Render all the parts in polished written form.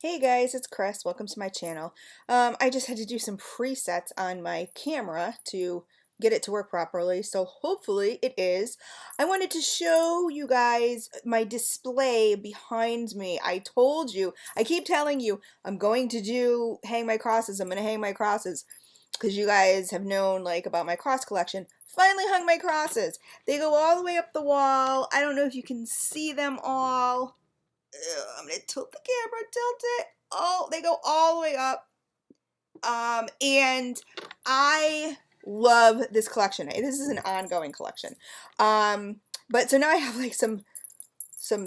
Hey guys, it's Chris. Welcome to my channel. I just had to do some presets on my camera to get it to work properly, so hopefully it is. I wanted to show you guys my display behind me. I told you, I keep telling you, I'm going to hang my crosses. I'm going to hang my crosses because you guys have known like about my cross collection. Finally hung my crosses. They go all the way up the wall. I don't know if you can see them all. I'm gonna tilt the camera, tilt it. Oh, they go all the way up. And I love this collection. This is an ongoing collection. But so now I have like some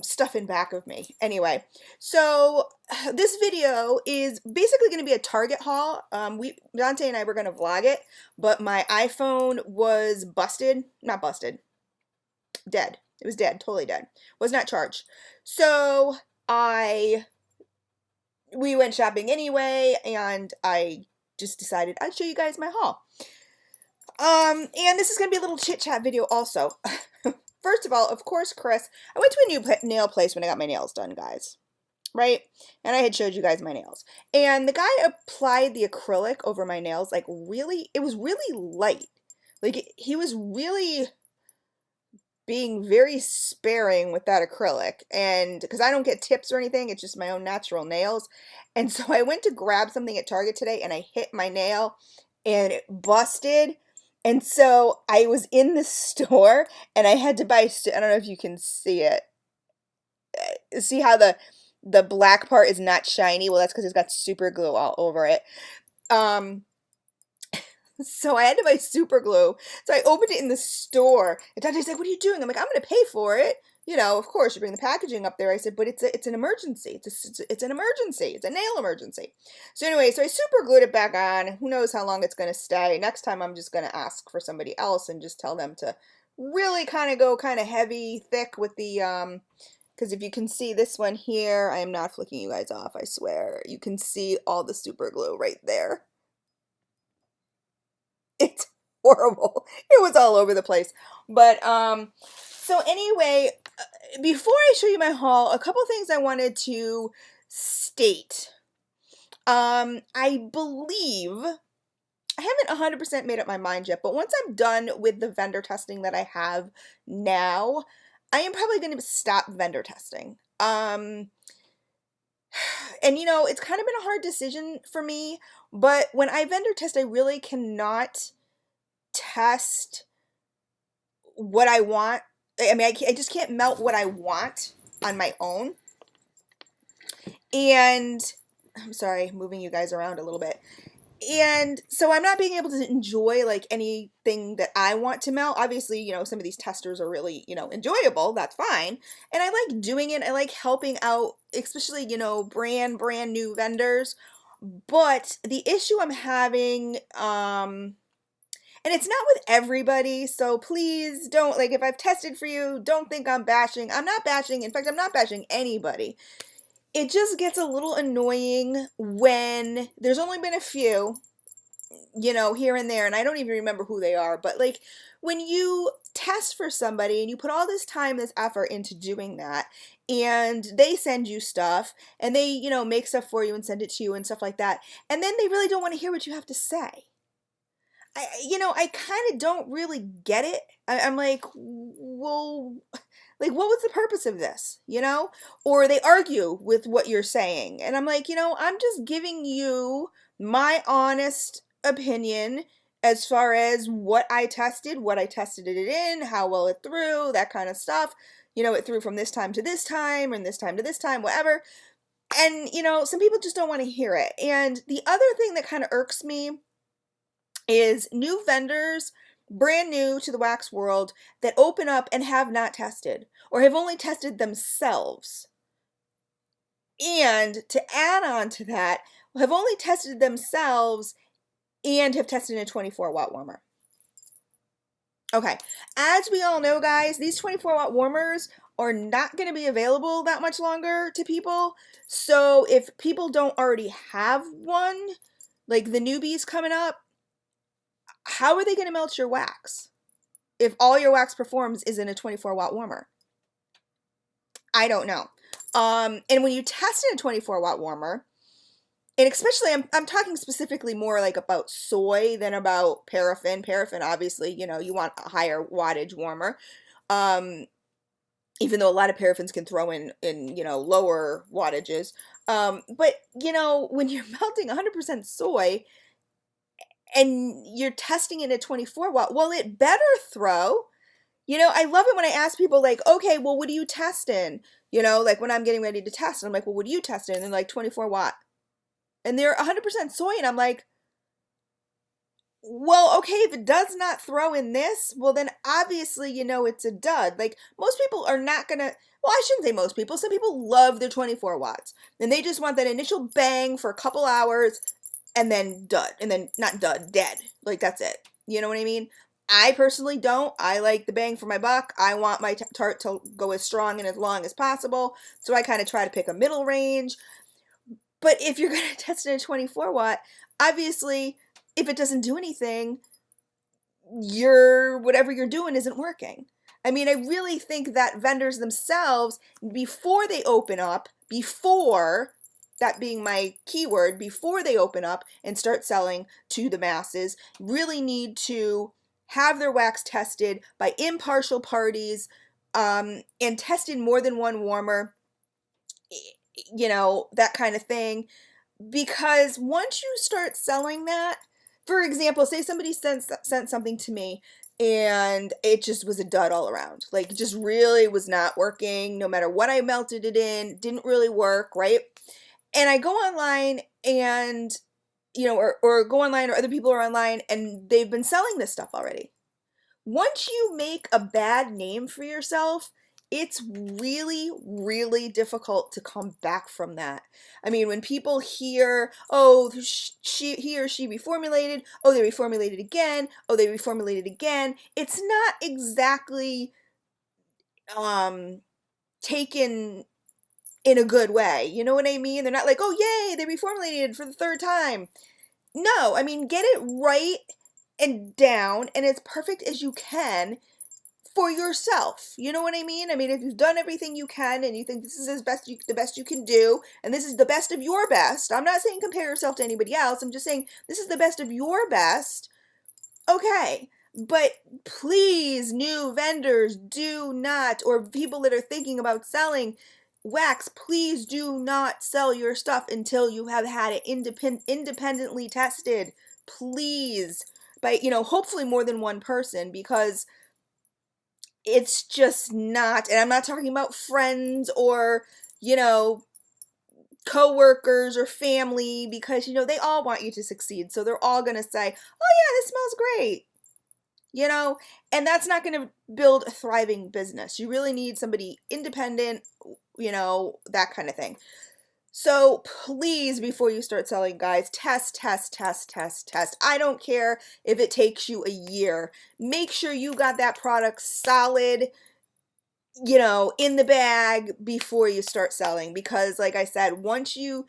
stuff in back of me. Anyway, so this video is basically going to be a Target haul. Dante and I were going to vlog it, but my iPhone was busted. Not busted. Dead. It was dead, totally dead. Was not charged. So we went shopping anyway, and I just decided I'd show you guys my haul. And this is gonna be a little chit chat video also. First of all, of course, Chris, I went to a new nail place when I got my nails done, guys. Right? And I had showed you guys my nails. And the guy applied the acrylic over my nails, like really, it was really light. Like he was really being very sparing with that acrylic, and because I don't get tips or anything, it's just my own natural nails. And so I went to grab something at Target today and I hit my nail and it busted. And so I was in the store and I had to buy, I don't know if you can see it. See how the black part is not shiny? Well, that's because it's got super glue all over it. So I had to buy super glue. So I opened it in the store. And Dante's like, "What are you doing?" I'm like, "I'm going to pay for it." You know, of course, you bring the packaging up there. I said, "But it's an emergency. It's an emergency. It's a nail emergency." So anyway, so I super glued it back on. Who knows how long it's going to stay. Next time I'm just going to ask for somebody else and just tell them to really kind of go kind of heavy, thick with the, because if you can see this one here, I am not flicking you guys off, I swear. You can see all the super glue right there. It's horrible. It was all over the place. But so anyway, before I show you my haul, a couple things I wanted to state. I believe I haven't 100% made up my mind yet, but once I'm done with the vendor testing that I have now, I am probably going to stop vendor testing. And you know, it's kind of been a hard decision for me, but when I vendor test, I really cannot test what I want. I mean, I just can't melt what I want on my own. And I'm sorry, moving you guys around a little bit. And so I'm not being able to enjoy like anything that I want to melt. Obviously, you know, some of these testers are really, you know, enjoyable. That's fine. And I like doing it. I like helping out, especially, you know, brand new vendors. But the issue I'm having, and it's not with everybody, so please don't, like, if I've tested for you, don't think I'm bashing. I'm not bashing. In fact, I'm not bashing anybody. It just gets a little annoying when there's only been a few, you know, here and there, and I don't even remember who they are, but like when you test for somebody and you put all this time, this effort into doing that, and they send you stuff and they, you know, make stuff for you and send it to you and stuff like that, and then they really don't want to hear what you have to say. I kind of don't really get it. I'm like, well, like, what was the purpose of this, you know? Or they argue with what you're saying. And I'm like, I'm just giving you my honest opinion as far as what I tested it in, how well it threw, that kind of stuff. You know, it threw from this time to this time and this time to this time, whatever. And, some people just don't want to hear it. And the other thing that kind of irks me is new vendors, brand new to the wax world, that open up and have not tested or have only tested themselves. And to add on to that, have only tested themselves and have tested a 24-watt warmer. Okay, as we all know, guys, these 24-watt warmers are not going to be available that much longer to people. So if people don't already have one, like the newbies coming up, how are they going to melt your wax if all your wax performs is in a 24-watt warmer? I don't know. And when you test in a 24-watt warmer, and especially I'm talking specifically more like about soy than about paraffin. Paraffin, obviously, you want a higher wattage warmer. Um, Even though a lot of paraffins can throw in lower wattages. But when you're melting 100% soy and you're testing it at 24 watt, well, it better throw. I love it when I ask people like, okay, well, what do you test in? Like when I'm getting ready to test, and I'm like, well, what do you test in? And they're like 24 watt. And they're 100% soy, and I'm like, well, okay, if it does not throw in this, well, then obviously it's a dud. Like, most people are not gonna, well, I shouldn't say most people. Some people love their 24 watts, and they just want that initial bang for a couple hours, and then dud, and then not dud, dead. Like, that's it. You know what I mean? I personally don't. I like the bang for my buck. I want my tart to go as strong and as long as possible, so I kind of try to pick a middle range. But if you're going to test it at 24 watt, obviously, if it doesn't do anything, whatever you're doing isn't working. I mean, I really think that vendors themselves, before they open up, before, that being my keyword, before they open up and start selling to the masses, really need to have their wax tested by impartial parties, and tested more than one warmer, that kind of thing. Because once you start selling that, for example, say somebody sent something to me and it just was a dud all around. Like, it just really was not working. No matter what I melted it in, didn't really work, right? And I go online and, or go online, or other people are online and they've been selling this stuff already. Once you make a bad name for yourself, it's really, really difficult to come back from that. I mean, when people hear, oh, he or she reformulated, oh, they reformulated again, oh, they reformulated again, it's not exactly taken in a good way. You know what I mean? They're not like, oh, yay, they reformulated for the third time. No, I mean, get it right and down and as perfect as you can for yourself. You know what I mean? I mean, if you've done everything you can and you think this is the best you can do, and this is the best of your best. I'm not saying compare yourself to anybody else. I'm just saying this is the best of your best. Okay. But please, new vendors, do not, or people that are thinking about selling wax, please do not sell your stuff until you have had it independently tested. Please. By, hopefully more than one person, because it's just not, and I'm not talking about friends or, coworkers or family, because, they all want you to succeed. So they're all going to say, oh yeah, this smells great. And that's not going to build a thriving business. You really need somebody independent, that kind of thing. So please, before you start selling, guys, test, test, test, test, test. I don't care if it takes you a year. Make sure you got that product solid, in the bag before you start selling. Because like I said, once you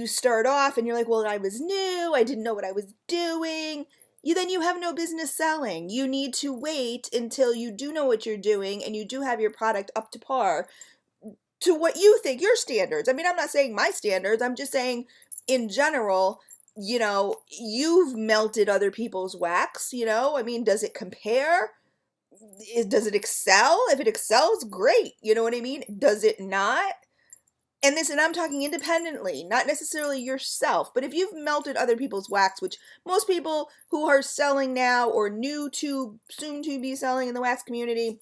start off and you're like, well, I was new, I didn't know what I was doing, then you have no business selling. You need to wait until you do know what you're doing and you do have your product up to par to what you think your standards. I mean, I'm not saying my standards. I'm just saying in general, you've melted other people's wax, I mean, does it compare? Does it excel? If it excels, great. You know what I mean? Does it not? And I'm talking independently, not necessarily yourself. But if you've melted other people's wax, which most people who are selling now or new to, soon to be selling in the wax community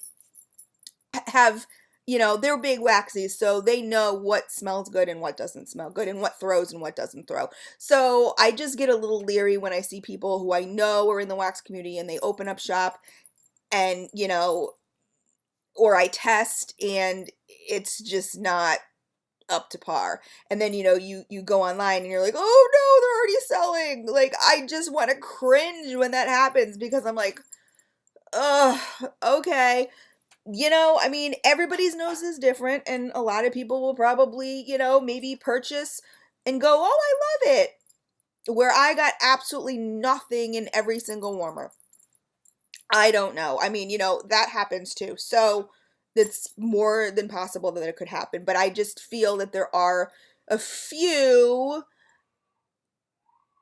have, they're big waxies, so they know what smells good and what doesn't smell good and what throws and what doesn't throw. So I just get a little leery when I see people who I know are in the wax community and they open up shop and, or I test and it's just not up to par. And then, you go online and you're like, oh no, they're already selling. Like, I just want to cringe when that happens, because I'm like, ugh, okay. I mean, everybody's nose is different, and a lot of people will probably, maybe purchase and go, oh, I love it. Where I got absolutely nothing in every single warmer. I don't know. I mean, that happens too. So, it's more than possible that it could happen. But I just feel that there are a few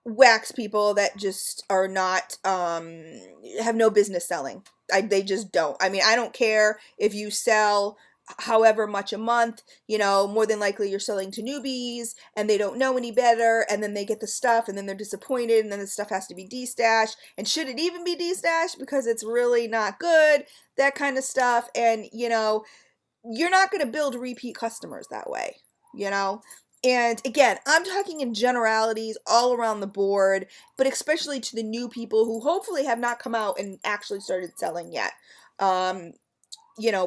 wax people that just are not have no business selling. They just don't. I mean, I don't care if you sell however much a month, more than likely you're selling to newbies and they don't know any better, and then they get the stuff and then they're disappointed, and then the stuff has to be destashed, and should it even be destashed because it's really not good, that kind of stuff. And you're not going to build repeat customers that way, you know? And again, I'm talking in generalities all around the board, but especially to the new people who hopefully have not come out and actually started selling yet. Um,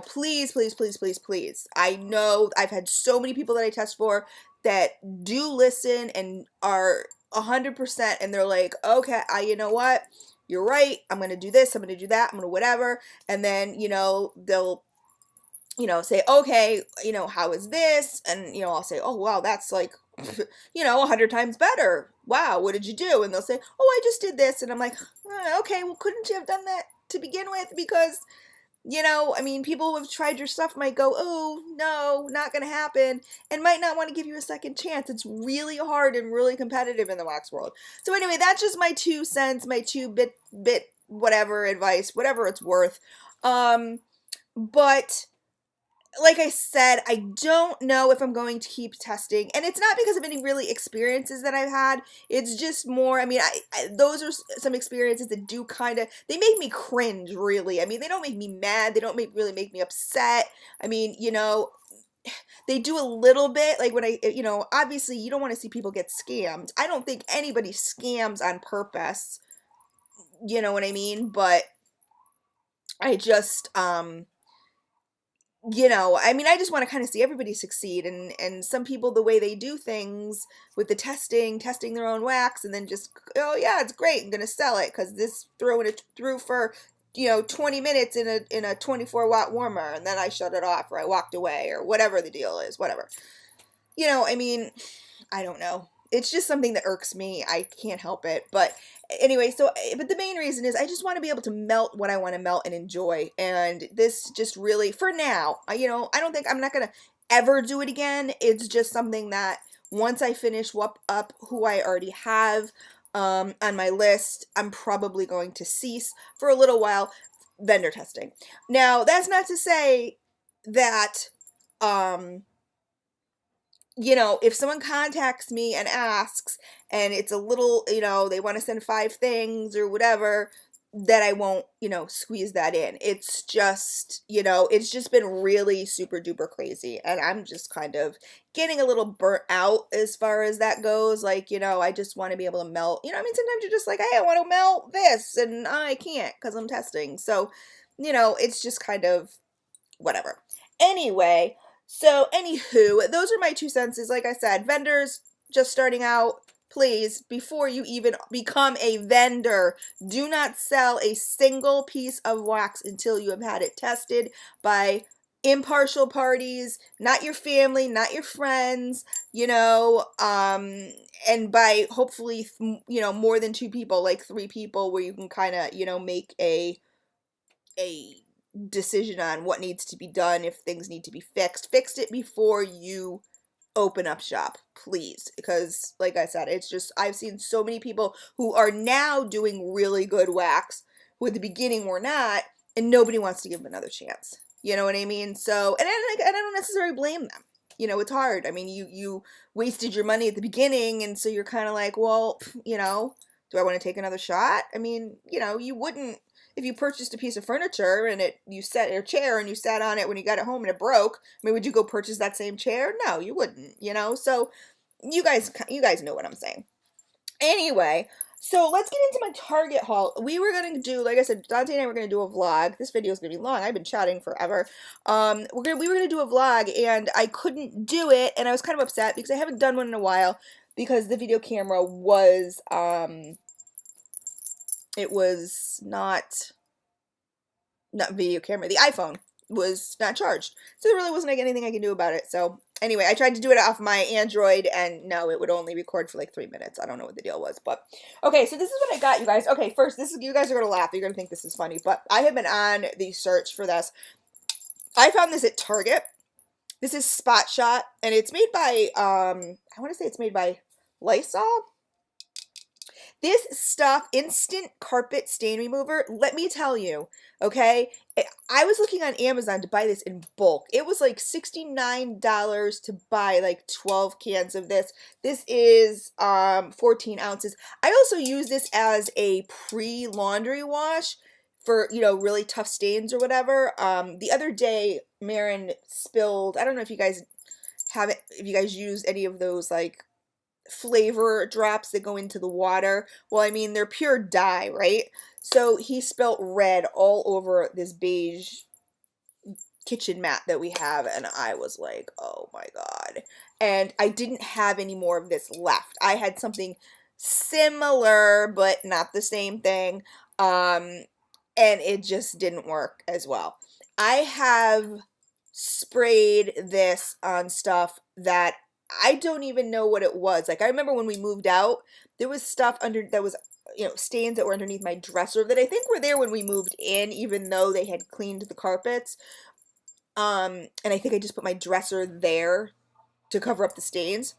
please, please, please, please, please. I know I've had so many people that I test for that do listen and are 100%, and they're like, okay, you know what? You're right. I'm going to do this. I'm going to do that. I'm going to whatever. And then, they'll say, okay, how is this? And, I'll say, oh, wow, that's like, 100 times better. Wow, what did you do? And they'll say, oh, I just did this. And I'm like, okay, well, couldn't you have done that to begin with? Because, I mean, people who have tried your stuff might go, oh, no, not going to happen, and might not want to give you a second chance. It's really hard and really competitive in the wax world. So anyway, that's just my 2 cents, my 2 bit, whatever advice, whatever it's worth. But like I said, I don't know if I'm going to keep testing, and it's not because of any really experiences that I've had. It's just more, I mean, those are some experiences that do they make me cringe, really. I mean, they don't make me mad. They don't really make me upset. I mean, they do a little bit, like when obviously you don't want to see people get scammed. I don't think anybody scams on purpose. You know what I mean? But I just, I mean, I just want to kind of see everybody succeed, and some people, the way they do things with the testing their own wax, and then just, oh yeah, it's great, I'm gonna sell it because this through for 20 minutes in a 24-watt warmer, and then I shut it off, or I walked away, or whatever the deal is, whatever. I mean, I don't know. It's just something that irks me. I can't help it. But anyway, but the main reason is I just want to be able to melt what I want to melt and enjoy. And this just really, for now, I don't think I'm not going to ever do it again. It's just something that once I finish up who I already have on my list, I'm probably going to cease for a little while vendor testing. Now, that's not to say that, if someone contacts me and asks, and it's a little, they want to send 5 things or whatever, that I won't, squeeze that in. It's just, it's just been really super duper crazy. And I'm just kind of getting a little burnt out as far as that goes. Like, I just want to be able to melt. I mean, sometimes you're just like, hey, I want to melt this, and I can't because I'm testing. So, it's just kind of whatever. Anyway, so anywho, those are my 2 cents. Like I said, vendors just starting out, please, before you even become a vendor, do not sell a single piece of wax until you have had it tested by impartial parties, not your family, not your friends, and by hopefully, more than 2 people, like 3 people, where you can kind of, make a decision on what needs to be done, if things need to be fixed. Fix it before you open up shop, please, because like I said, it's just, I've seen so many people who are now doing really good wax who at the beginning were not, and nobody wants to give them another chance. You know what I mean? So, and I don't necessarily blame them. It's hard. I mean, you wasted your money at the beginning, and so you're kind of like, well, do I want to take another shot? I mean, you wouldn't, if you purchased a piece of furniture and you sat in a chair and you sat on it when you got it home and it broke, I mean, would you go purchase that same chair? No, you wouldn't, So you guys know what I'm saying. Anyway, so let's get into my Target haul. We were going to do, like I said, Dante and I were going to do a vlog. This video is going to be long. I've been chatting forever. We were going to do a vlog, and I couldn't do it, and I was kind of upset because I haven't done one in a while because the video camera was, it was not video camera. The iPhone was not charged. So there really wasn't like anything I can do about it. So anyway, I tried to do it off my Android, and no, it would only record for like 3 minutes. I don't know what the deal was, but okay, so this is what I got, you guys. Okay, first, you guys are going to laugh. You're going to think this is funny, but I have been on the search for this I found this at Target. This is Spot Shot, and it's made by, I want to say it's made by Lysol. This stuff, instant carpet stain remover, let me tell you, okay? I was looking on Amazon to buy this in bulk. It was like $69 to buy like 12 cans of this. This is 14 ounces. I also use this as a pre-laundry wash for, you know, really tough stains or whatever. The other day, Marin spilled, I don't know if you guys have it, if you guys use any of those like flavor drops that go into the water. Well, I mean, they're pure dye, right? So he spilt red all over this beige kitchen mat that we have, and I was like, oh my God. And I didn't have any more of this left. I had something similar, but not the same thing. And it just didn't work as well. I have sprayed this on stuff that I don't even know what it was. Like, I remember when we moved out, there was stuff under that was, you know, stains that were underneath my dresser that I think were there when we moved in, even though they had cleaned the carpets. And I think I just put my dresser there to cover up the stains.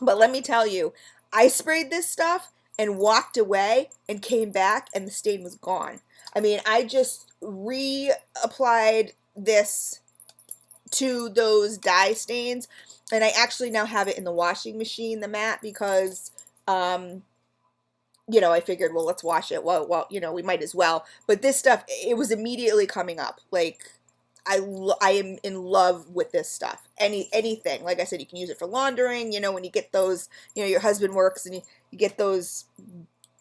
But let me tell you, I sprayed this stuff and walked away and came back and the stain was gone. I mean, I just reapplied this to those dye stains, and I actually now have it in the washing machine, the mat, because you know, I figured, well, let's wash it. Well, you know, we might as well. But this stuff, it was immediately coming up. Like, I am in love with this stuff. Anything. Like I said, you can use it for laundering. You know, when you get those, you know, your husband works and you get those,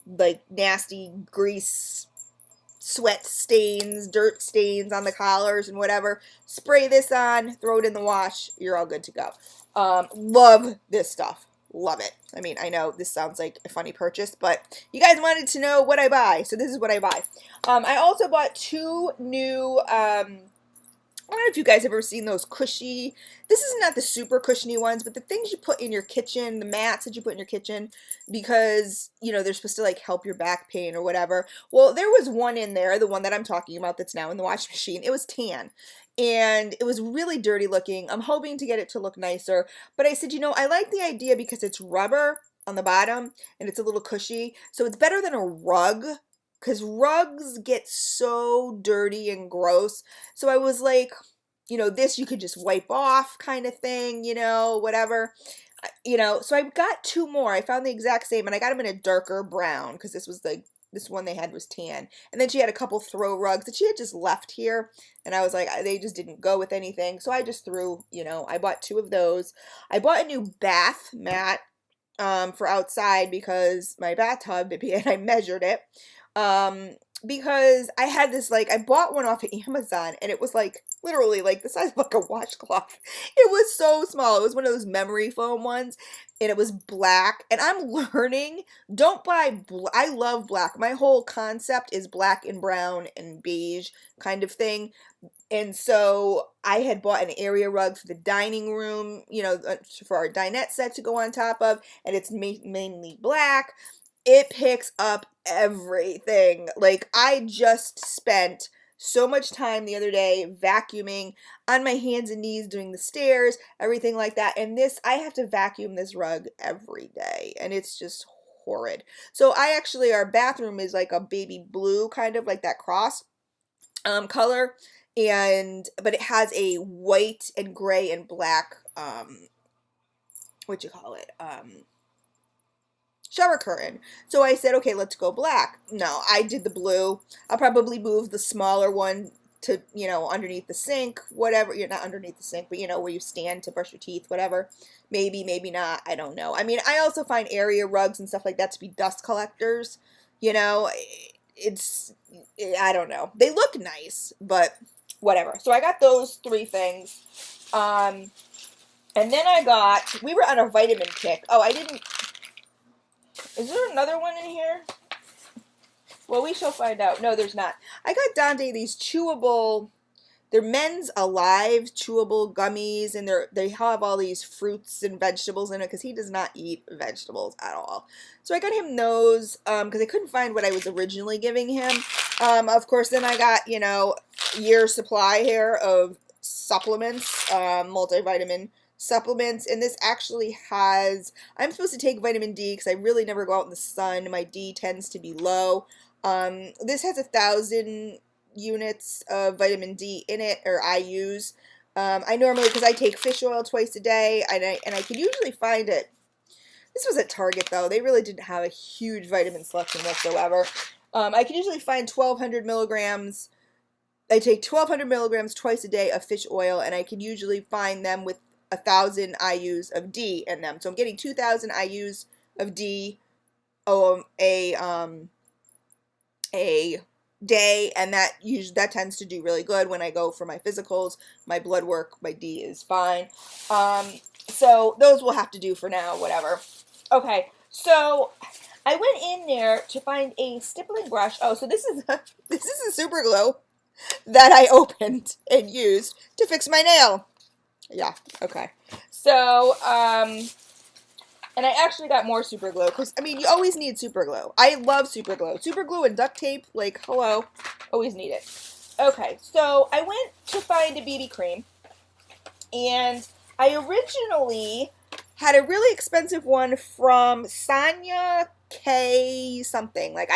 like, nasty grease, sweat stains, dirt stains on the collars and whatever. Spray this on, throw it in the wash. You're all good to go. Love this stuff. Love it. I mean, I know this sounds like a funny purchase, but you guys wanted to know what I buy, so this is what I buy. I also bought two new, I don't know if you guys have ever seen those cushy, this is not the super cushiony ones, but the things you put in your kitchen, the mats that you put in your kitchen, because, you know, they're supposed to, like, help your back pain or whatever. Well, there was one in there, the one that I'm talking about that's now in the washing machine. It was tan, and it was really dirty looking. I'm hoping to get it to look nicer, but I said, you know, I like the idea because it's rubber on the bottom, and it's a little cushy, so it's better than a rug, because rugs get so dirty and gross. So I was like, you know, this you could just wipe off kind of thing, you know, whatever. You know, so I got two more. I found the exact same, and I got them in a darker brown because this was the this one they had was tan. And then she had a couple throw rugs that she had just left here, and I was like, they just didn't go with anything. So I just threw, you know, I bought two of those. I bought a new bath mat for outside because my bathtub, and I measured it. Because I had this, like, I bought one off of Amazon, and it was, like, literally, like, the size of, like, a washcloth. It was so small. It was one of those memory foam ones, and it was black, and I'm learning, don't buy, I love black. My whole concept is black and brown and beige kind of thing, and so I had bought an area rug for the dining room, you know, for our dinette set to go on top of, and it's mainly black. It picks up everything. Like, I just spent so much time the other day vacuuming on my hands and knees doing the stairs, everything like that. And this, I have to vacuum this rug every day, and it's just horrid. So I actually, our bathroom is like a baby blue, kind of like that cross color, but it has a white and gray and black what you call it, shower curtain. So I said, okay, let's go black. No, I did the blue. I'll probably move the smaller one to, you know, underneath the sink, whatever. You're not underneath the sink, but you know, where you stand to brush your teeth, whatever. Maybe, maybe not. I don't know. I mean, I also find area rugs and stuff like that to be dust collectors. You know, I don't know. They look nice, but whatever. So I got those three things. And then we were on a vitamin kick. Oh, is there another one in here? Well, we shall find out. No, there's not. I got Dante these chewable they're Men's Alive chewable gummies, and they have all these fruits and vegetables in it because he does not eat vegetables at all. So I got him those because I couldn't find what I was originally giving him. Of course, then I got, you know, year's supply here of supplements, multivitamin supplements, and this actually has, I'm supposed to take vitamin D because I really never go out in the sun. My D tends to be low. This has 1,000 units of vitamin D in it, or IUs. I normally, because I take fish oil twice a day, and I can usually find it. This was at Target though. They really didn't have a huge vitamin selection whatsoever. I can usually find 1,200 milligrams. I take 1,200 milligrams twice a day of fish oil, and I can usually find them with 1,000 IUs of D in them. So I'm getting 2,000 IUs of D a day, and that tends to do really good when I go for my physicals, my blood work. My D is fine. So those will have to do for now, whatever. Okay, so I went in there to find a stippling brush. Oh, so this is a super glue that I opened and used to fix my nail. Yeah, okay. So, and I actually got more super glue because, I mean, you always need super glue. I love super glue. Super glue and duct tape, like, hello, always need it. Okay, so I went to find a BB cream, and I originally had a really expensive one from Sonia K something. Like,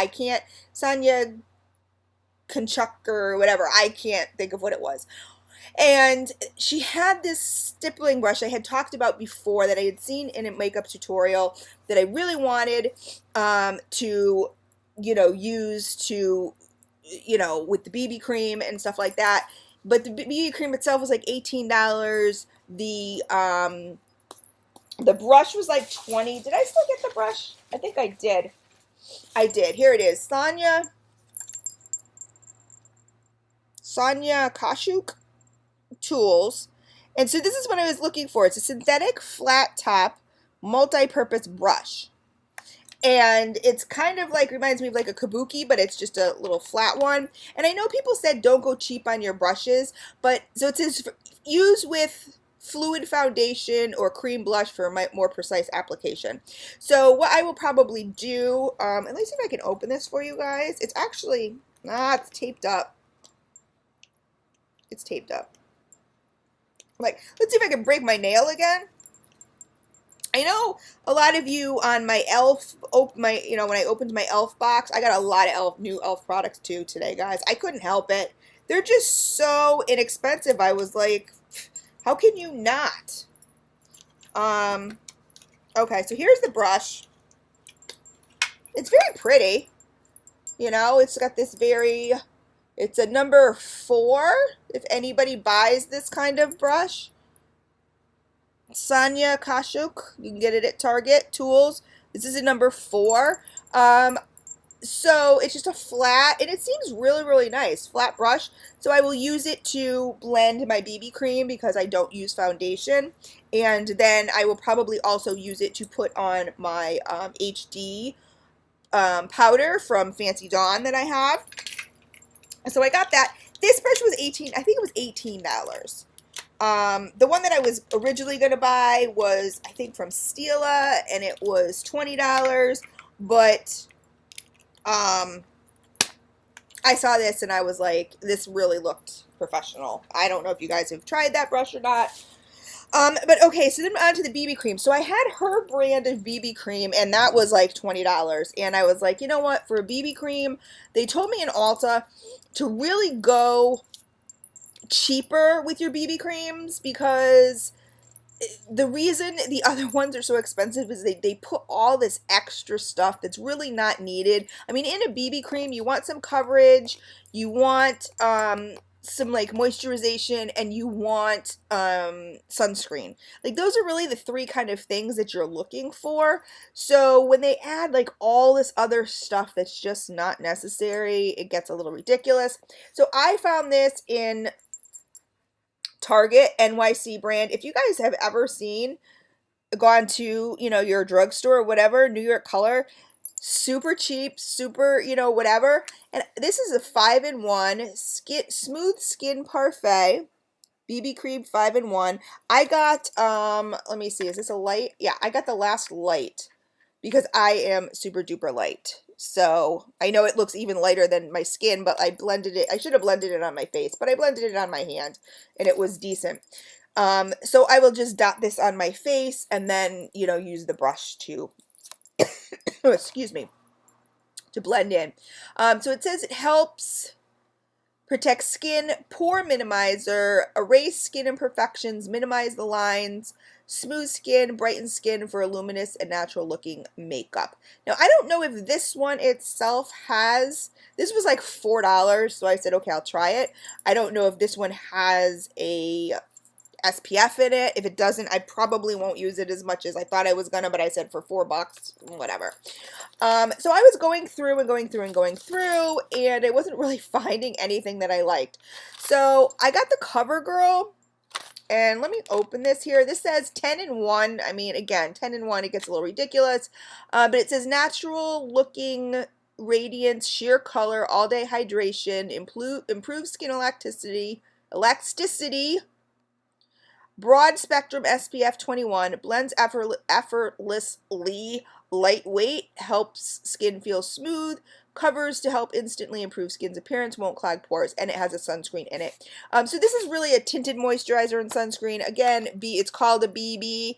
Sonia Konchuk or whatever. I can't think of what it was. And she had this stippling brush I had talked about before that I had seen in a makeup tutorial that I really wanted to, you know, use to, you know, with the BB cream and stuff like that. But the BB cream itself was like $18. The brush was like $20. Did I still get the brush? I think I did. I did. Here it is. Sonia Kashuk tools. And so this is what I was looking for. It's a synthetic flat top multi-purpose brush. And it's kind of like, reminds me of like a kabuki, but it's just a little flat one. And I know people said don't go cheap on your brushes, but so it says use with fluid foundation or cream blush for a more precise application. So what I will probably do, and let me see if I can open this for you guys. It's actually, it's taped up. It's taped up. Like, let's see if I can break my nail again. I know a lot of you on my e.l.f., when I opened my e.l.f. box, I got a lot of new e.l.f. products too today, guys. I couldn't help it. They're just so inexpensive. I was like, how can you not? Okay, so here's the brush. It's very pretty. You know, it's got this it's a number 4, if anybody buys this kind of brush. Sonia Kashuk, you can get it at Target Tools. This is a number 4. So it's just a flat, and it seems really, really nice. Flat brush. So I will use it to blend my BB cream because I don't use foundation. And then I will probably also use it to put on my HD powder from Fancy Dawn that I have. So I got that. This brush was I think it was $18. The one that I was originally going to buy was, I think, from Stila, and it was $20, but I saw this and I was like, this really looked professional. I don't know if you guys have tried that brush or not. But okay, so then on to the BB cream. So I had her brand of BB cream, and that was like $20. And I was like, you know what? For a BB cream, they told me in Ulta to really go cheaper with your BB creams because the reason the other ones are so expensive is they put all this extra stuff that's really not needed. I mean, in a BB cream, you want some coverage, you want some like moisturization, and you want sunscreen. Like, those are really the 3 kind of things that you're looking for. So when they add like all this other stuff that's just not necessary, it gets a little ridiculous. So I found this in Target NYC brand. If you guys have ever gone to, you know, your drugstore or whatever, New York Color, super cheap, super, you know, whatever. And this is a 5-in-1 smooth skin parfait. BB cream 5-in-1. I got let me see, is this a light? Yeah, I got the last light because I am super duper light. So I know it looks even lighter than my skin, but I blended it. I should have blended it on my face, but I blended it on my hand and it was decent. So I will just dot this on my face and then, you know, use the brush to, excuse me, to blend in. So it says it helps protect skin, pore minimizer, erase skin imperfections, minimize the lines, smooth skin, brighten skin for a luminous and natural looking makeup. Now, I don't know if this one itself has, this was like $4, so I said, okay, I'll try it. I don't know if this one has a SPF in it. If it doesn't, I probably won't use it as much as I thought I was gonna, but I said for $4, whatever. So I was going through and going through and going through, and I wasn't really finding anything that I liked. So I got the CoverGirl, and let me open this here. This says 10-in-1. I mean, again, 10-in-1, it gets a little ridiculous, but it says natural looking radiance, sheer color, all day hydration, improve skin elasticity, broad spectrum SPF 21, blends effortlessly, lightweight, helps skin feel smooth, covers to help instantly improve skin's appearance, won't clog pores, and it has a sunscreen in it. So this is really a tinted moisturizer and sunscreen. Again, it's called a BB.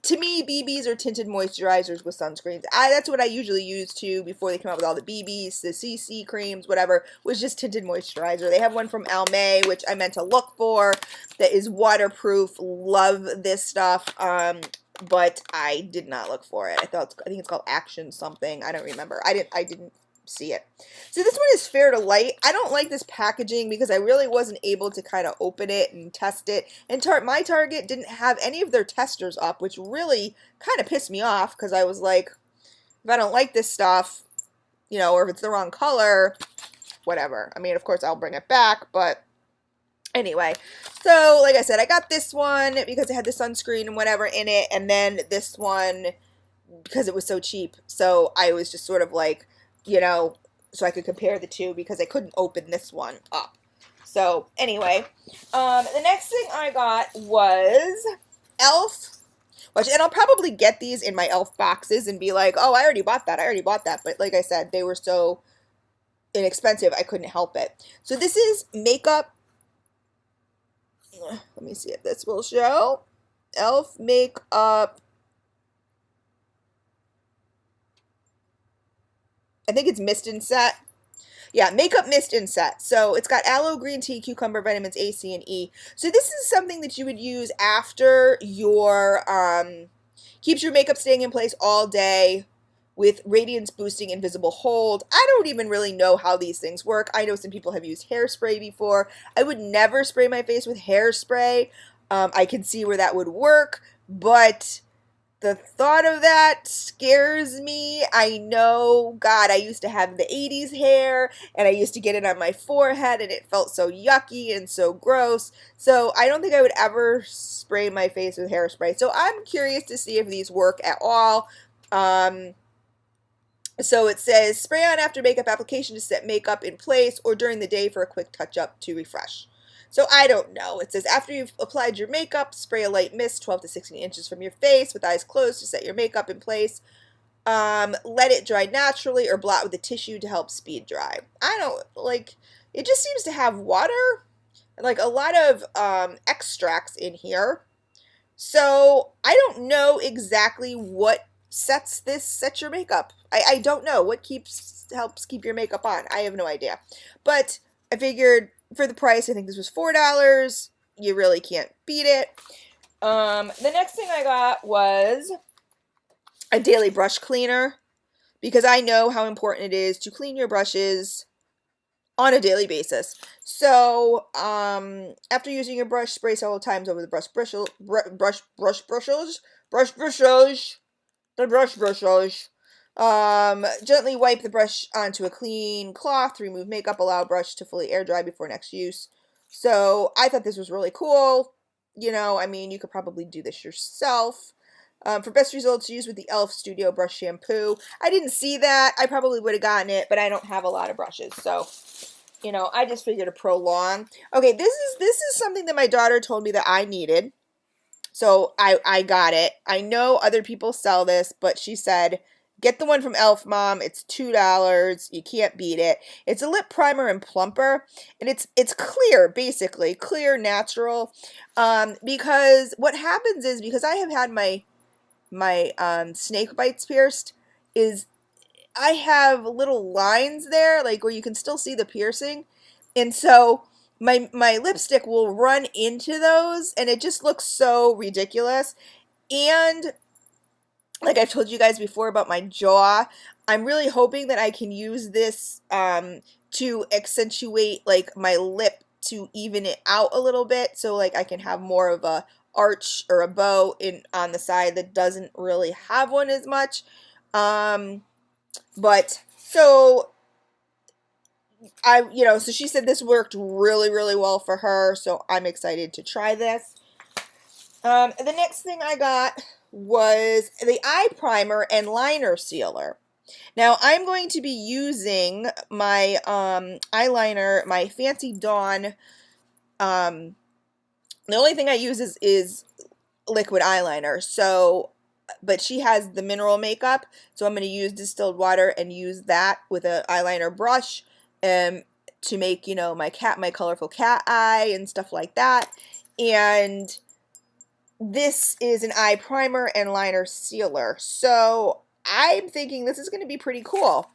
To me, BBs are tinted moisturizers with sunscreens. That's what I usually use too before they come out with all the BBs, the CC creams, whatever, was just tinted moisturizer. They have one from Almay, which I meant to look for, that is waterproof. Love this stuff, but I did not look for it. I think it's called Action something. I don't remember. I didn't see it. So this one is fair to light. I don't like this packaging because I really wasn't able to kind of open it and test it. And my Target didn't have any of their testers up, which really kind of pissed me off because I was like, if I don't like this stuff, you know, or if it's the wrong color, whatever. I mean, of course, I'll bring it back, but anyway. So, like I said, I got this one because it had the sunscreen and whatever in it, and then this one because it was so cheap. So I was just sort of like, you know, so I could compare the two because I couldn't open this one up. So anyway, the next thing I got was e.l.f. And I'll probably get these in my e.l.f. boxes and be like, oh, I already bought that. But like I said, they were so inexpensive, I couldn't help it. So this is makeup. Let me see if this will show. e.l.f. makeup. I think it's mist and set. Yeah, makeup mist and set. So it's got aloe, green tea, cucumber, vitamins A, C, and E. So this is something that you would use after your, keeps your makeup staying in place all day with radiance boosting invisible hold. I don't even really know how these things work. I know some people have used hairspray before. I would never spray my face with hairspray. I can see where that would work, but the thought of that scares me. I know, God, I used to have the 80s hair, and I used to get it on my forehead, and it felt so yucky and so gross. So I don't think I would ever spray my face with hairspray. So I'm curious to see if these work at all. So it says, spray on after makeup application to set makeup in place or during the day for a quick touch-up to refresh. So I don't know. It says, after you've applied your makeup, spray a light mist 12 to 16 inches from your face with eyes closed to set your makeup in place. Let it dry naturally or blot with a tissue to help speed dry. I don't, like, it just seems to have water, like a lot of extracts in here. So I don't know exactly what sets your makeup. I don't know what helps keep your makeup on. I have no idea. But I figured for the price, I think this was $4. You really can't beat it. The next thing I got was a daily brush cleaner because I know how important it is to clean your brushes on a daily basis. So, after using your brush, spray several times over the brush bristles. Gently wipe the brush onto a clean cloth to remove makeup. Allow brush to fully air dry before next use. So I thought this was really cool. You know, I mean, you could probably do this yourself. For best results, use with the e.l.f. Studio Brush Shampoo. I didn't see that. I probably would have gotten it, but I don't have a lot of brushes, so, you know, I just figured to prolong. Okay, this is something that my daughter told me that I needed, so I got it. I know other people sell this, but she said, get the one from e.l.f. Mom. It's $2. You can't beat it. It's a lip primer and plumper, and it's clear, basically. Clear, natural. Because what happens is, because I have had my snake bites pierced, is I have little lines there, like where you can still see the piercing. And so my lipstick will run into those, and it just looks so ridiculous. And like I've told you guys before about my jaw, I'm really hoping that I can use this to accentuate like my lip, to even it out a little bit, so like I can have more of a arch or a bow in on the side that doesn't really have one as much. But so so she said this worked really, really well for her, so I'm excited to try this. The next thing I got was the eye primer and liner sealer. Now I'm going to be using my eyeliner, my Fancy Dawn. The only thing I use is liquid eyeliner. So, but she has the mineral makeup, so I'm going to use distilled water and use that with an eyeliner brush to make, you know, my colorful cat eye and stuff like that. And this is an eye primer and liner sealer. So I'm thinking this is going to be pretty cool.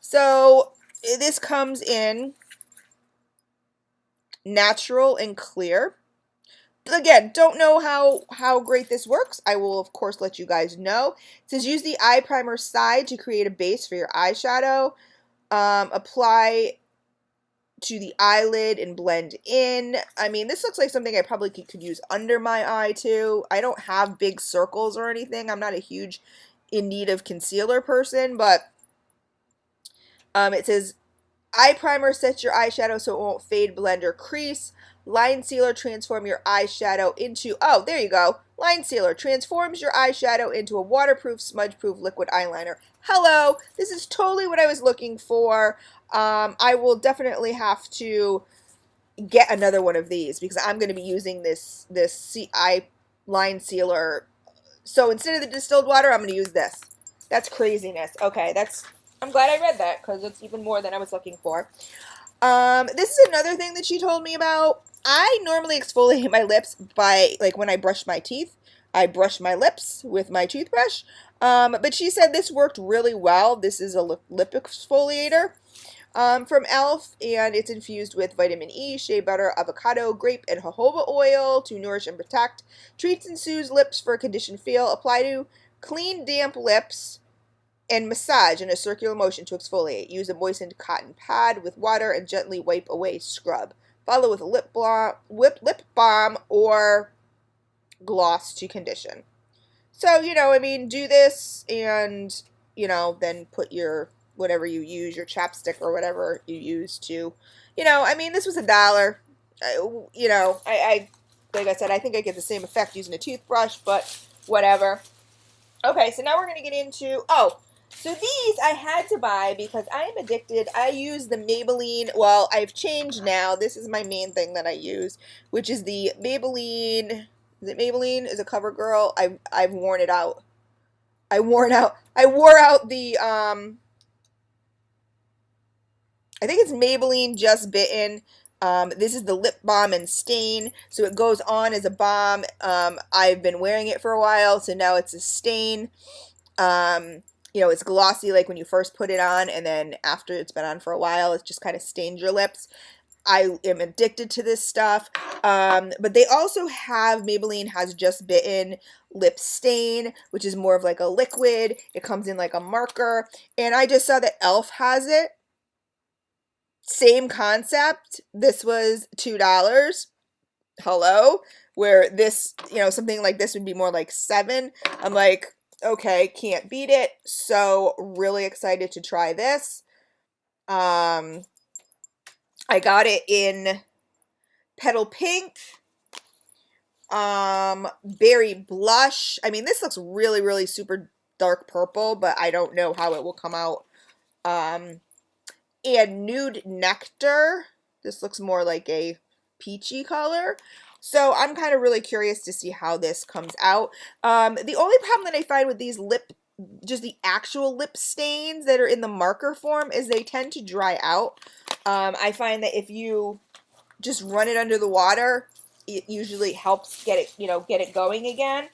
So this comes in natural and clear. Again, don't know how great this works. I will, of course, let you guys know. It says use the eye primer side to create a base for your eyeshadow. Apply to the eyelid and blend in. I mean, this looks like something I probably could use under my eye too. I don't have big circles or anything. I'm not a huge in need of concealer person, but it says eye primer sets your eyeshadow so it won't fade, blend, or crease. Line sealer transform your eyeshadow into, oh, there you go. Line sealer transforms your eyeshadow into a waterproof, smudge-proof liquid eyeliner. Hello, this is totally what I was looking for. I will definitely have to get another one of these because I'm going to be using this eye line sealer. So instead of the distilled water, I'm going to use this. That's craziness. Okay, I'm glad I read that because it's even more than I was looking for. This is another thing that she told me about. I normally exfoliate my lips by, like, when I brush my teeth. I brush my lips with my toothbrush. But she said this worked really well. This is a lip exfoliator from e.l.f. and it's infused with vitamin E, shea butter, avocado, grape, and jojoba oil to nourish and protect. Treats and soothes lips for a conditioned feel. Apply to clean, damp lips and massage in a circular motion to exfoliate. Use a moistened cotton pad with water and gently wipe away scrub. Follow with a lip balm or gloss to condition. So, you know, I mean, do this and, you know, then put your, whatever you use, your chapstick or whatever you use to, you know, I mean, this was $1. You know, I like I said, I think I get the same effect using a toothbrush, but whatever. Okay, so now we're going to get into, so these I had to buy because I am addicted. I use the Maybelline, well, I've changed now. This is my main thing that I use, which is the Maybelline, is it Maybelline? Is a CoverGirl. I've worn it out. I wore out the, I think it's Maybelline Just Bitten. This is the lip balm and stain, so it goes on as a balm. I've been wearing it for a while, so now it's a stain. You know, it's glossy like when you first put it on, and then after it's been on for a while, it just kind of stains your lips. I am addicted to this stuff. But they also have, Maybelline has Just Bitten lip stain, which is more of like a liquid. It comes in like a marker, and I just saw that e.l.f. has it. Same concept. This was $2. Hello? Where this, you know, something like this would be more like $7. I'm like, okay, can't beat it. So really excited to try this. I got it in Petal Pink. Berry Blush. I mean, this looks really, really super dark purple, but I don't know how it will come out. And Nude Nectar. This looks more like a peachy color. So I'm kind of really curious to see how this comes out. The only problem that I find with these just the actual lip stains that are in the marker form is they tend to dry out. I find that if you just run it under the water, it usually helps get it, get it going again.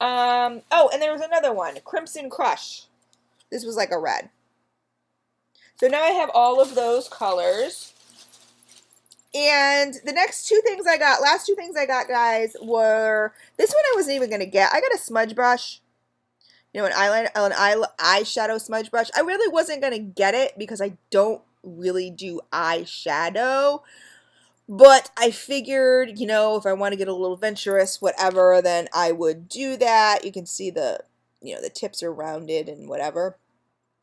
Oh, and there was another one, Crimson Crush. This was like a red. So now I have all of those colors. And the last two things I got, guys, were, this one I wasn't even going to get. I got a smudge brush, an eyeshadow smudge brush. I really wasn't going to get it because I don't really do eyeshadow. But I figured, if I want to get a little adventurous, whatever, then I would do that. You can see the tips are rounded and whatever.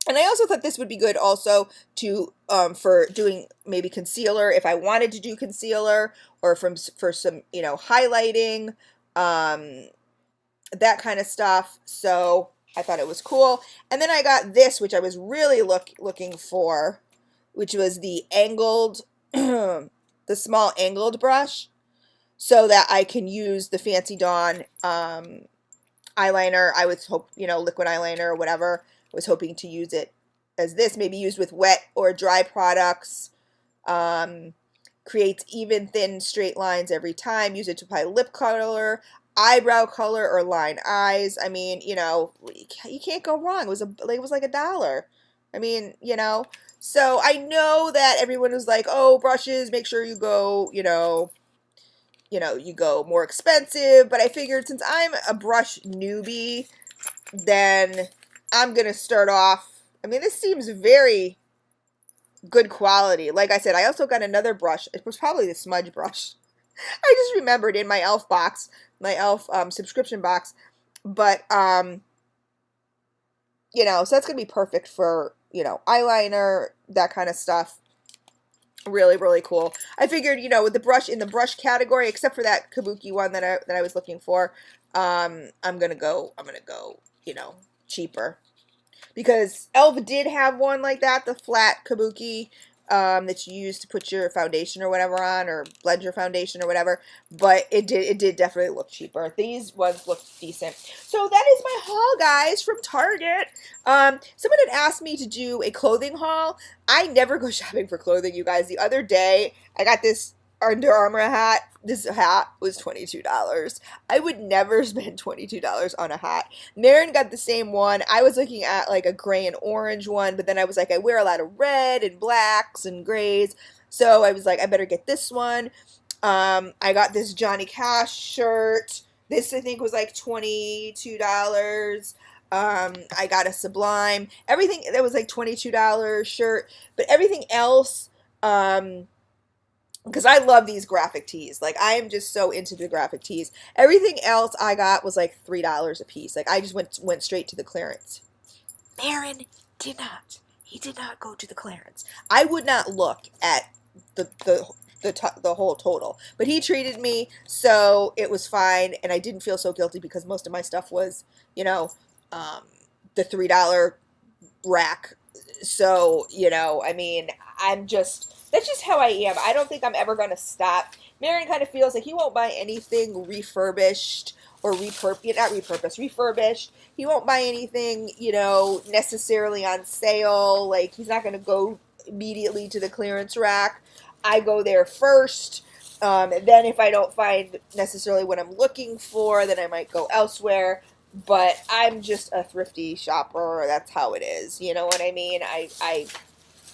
And I also thought this would be good also to for doing maybe concealer if I wanted to do concealer, or for some highlighting, that kind of stuff. So I thought it was cool. And then I got this, which I was really looking for, which was the angled, the small angled brush, so that I can use the Fancy Dawn eyeliner. I was liquid eyeliner or whatever. I was hoping to use it as this, maybe used with wet or dry products. Creates even, thin, straight lines every time. Use it to apply lip color, eyebrow color, or line eyes. I mean, you can't go wrong. It was like $1. I mean, So I know that everyone was like, oh, brushes, make sure you go, you go more expensive. But I figured since I'm a brush newbie, then I'm going to start off. I mean, this seems very good quality. Like I said, I also got another brush. It was probably the smudge brush. I just remembered in my e.l.f. box, my e.l.f. Subscription box. But, so that's going to be perfect for, eyeliner, that kind of stuff. Really, really cool. I figured, with the brush, in the brush category, except for that kabuki one that I was looking for, I'm going to go, cheaper. Because e.l.f. did have one like that, the flat kabuki, that you use to put your foundation or whatever on, or blend your foundation or whatever, but it did definitely look cheaper. These ones look decent. So that is my haul, guys, from Target. Someone had asked me to do a clothing haul. I never go shopping for clothing, you guys. The other day, I got this Under Armour hat. This hat was $22. I would never spend $22 on a hat. Marin got the same one. I was looking at like a gray and orange one, but then I was like, I wear a lot of red and blacks and grays. So I was like, I better get this one. I got this Johnny Cash shirt. This I think was like $22. I got a Sublime. Everything that was like $22 shirt, but everything else, because I love these graphic tees. Like, I am just so into the graphic tees. Everything else I got was like $3 a piece. Like, I just went straight to the clearance. Marin did not. He did not go to the clearance. I would not look at the whole total. But he treated me, so it was fine. And I didn't feel so guilty because most of my stuff was, the $3 rack. So, I mean, that's just how I am. I don't think I'm ever going to stop. Marin kind of feels like he won't buy anything refurbished or refurbished. He won't buy anything, necessarily on sale. Like, he's not going to go immediately to the clearance rack. I go there first. Then if I don't find necessarily what I'm looking for, then I might go elsewhere. But I'm just a thrifty shopper. That's how it is. You know what I mean?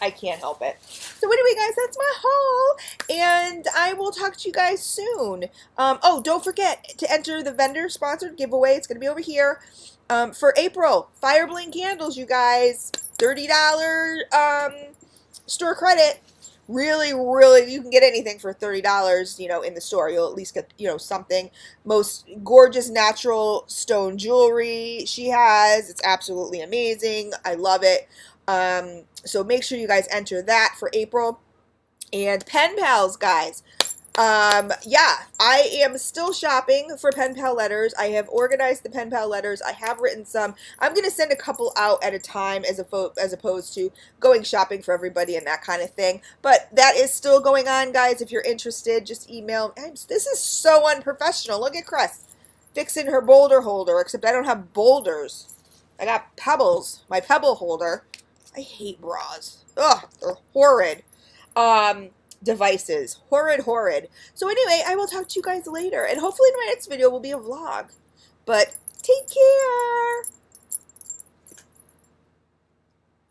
I can't help it. So anyway, guys, that's my haul, and I will talk to you guys soon. Oh, don't forget to enter the vendor-sponsored giveaway. It's going to be over here for April. Fire Bling candles, you guys. $30 store credit. Really, really, you can get anything for $30, in the store. You'll at least get, something. Most gorgeous natural stone jewelry she has. It's absolutely amazing. I love it. So make sure you guys enter that for April. And Pen Pals, guys. Yeah, I am still shopping for pen pal letters. I have organized the pen pal letters. I have written some. I'm going to send a couple out at a time as opposed to going shopping for everybody and that kind of thing. But that is still going on, guys. If you're interested, just email. This is so unprofessional. Look at Cress fixing her boulder holder, except I don't have boulders. I got pebbles, my pebble holder. I hate bras. Ugh, they're horrid. Devices. Horrid, horrid. So anyway, I will talk to you guys later. And hopefully in my next video will be a vlog. But take care.